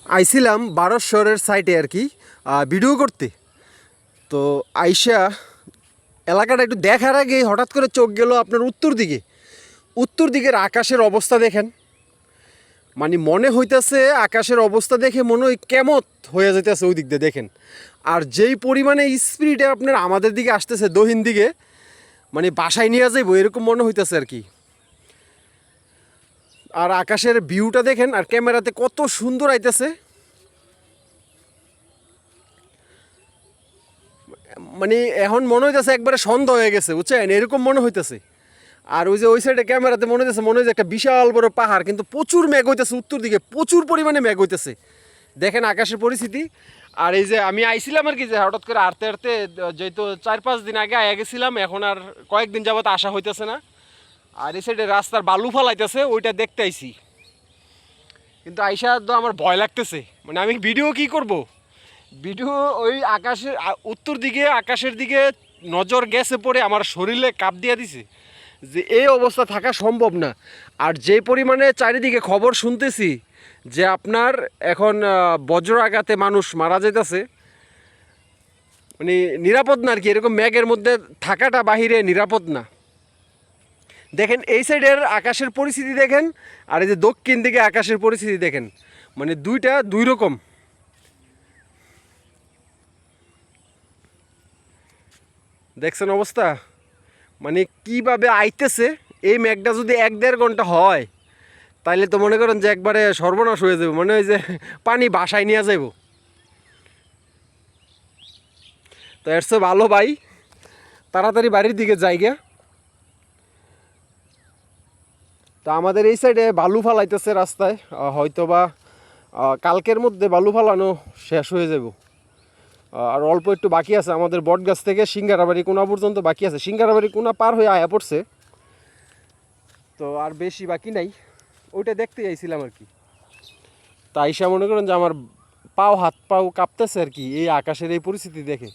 আইছিলাম বারোশ্বরের সাইটে আর কি ভিডিও করতে। তো আইসা এলাকাটা একটু দেখার আগে হঠাৎ করে চোখ গেল আপনার উত্তর দিকের আকাশের অবস্থা দেখেন। মানে মনে হইতেছে আকাশের অবস্থা দেখে মনে হয় কেমত হয়ে যেতেছে ওই দিক দিয়ে দেখেন। আর যেই পরিমাণে স্পিডে আপনার আমাদের দিকে আসতেছে দক্ষিণ দিকে, মানে বাসায় নিয়ে যাইব এরকম মনে হইতেছে আর কি। আর আকাশের ভিউটা দেখেন, আর ক্যামেরাতে কত সুন্দর আইতেছে। মানে এখন মনে হইতেছে একবারে সন্ধ্যা হয়ে গেছে, বুঝছেন, এরকম মনে হইতেছে। আর ওই যে ওই সাইডে ক্যামেরাতে মনে হয় একটা বিশাল বড় পাহাড়, কিন্তু প্রচুর মেঘ হইতেছে, উত্তর দিকে প্রচুর পরিমাণে মেঘ হইতেছে। দেখেন আকাশের পরিস্থিতি। আর এই যে আমি আইছিলাম আর কি, যে হঠাৎ করে হাঁটতে হাঁটতে, যেহেতু 4-5 দিন আগে আয়া গেছিলাম, এখন আর কয়েকদিন যাবত আসা হইতেছে না। আর এই সাইডে রাস্তার বালু ফালাইতেছে, ওইটা দেখতে আইছি। কিন্তু আইসা তো আমার ভয় লাগতেছে, মানে আমি ভিডিও কি করব, ভিডিও ওই আকাশের উত্তর দিকে আকাশের দিকে নজর গেছে পড়ে আমার শরীরে কাঁপ দিয়ে দিছে যে এই অবস্থা থাকা সম্ভব না। আর যে পরিমাণে চারিদিকে খবর শুনতেছি যে আপনার এখন বজ্র আঘাতে মানুষ মারা যাইতেছে, মানে নিরাপদ না আর কি, এরকম মেঘের মধ্যে থাকাটা বাহিরে নিরাপদ না। দেখেন এই সাইডের আকাশের পরিস্থিতি দেখেন, আর এই যে দক্ষিণ দিকে আকাশের পরিস্থিতি দেখেন, মানে দুইটা দুই রকম। দেখছেন অবস্থা, মানে কিভাবে আইতেছে। এই মেঘটা যদি 1-1.5 ঘন্টা হয় তাইলে তো মনে করেন যে একবারে সর্বনাশ হয়ে যাবে, মনে হয় যে পানি বাসায় নিয়ে যাব। তো এর চেয়ে ভালো ভাই তাড়াতাড়ি বাড়ির দিকে যাই গিয়া। তো আমাদের এই সাইডে বালু ফালাইতেছে রাস্তায়, হয়তো বা কালকের মধ্যে বালু ফালানো শেষ হয়ে যাব। আর অল্প একটু বাকি আছে, আমাদের বটগাছ থেকে সিঙ্গারাবাড়ি কোনা পর্যন্ত বাকি আছে। সিঙ্গারাবাড়ি কোনা পার হয়ে আয়া পড়ছে, তো আর বেশি বাকি নাই। ওইটা দেখতে চাইছিলাম আর কি। তা আইসা মনে করেন যে আমার হাত পাও কাঁপতেছে আর কি, এই আকাশের এই পরিস্থিতি দেখে।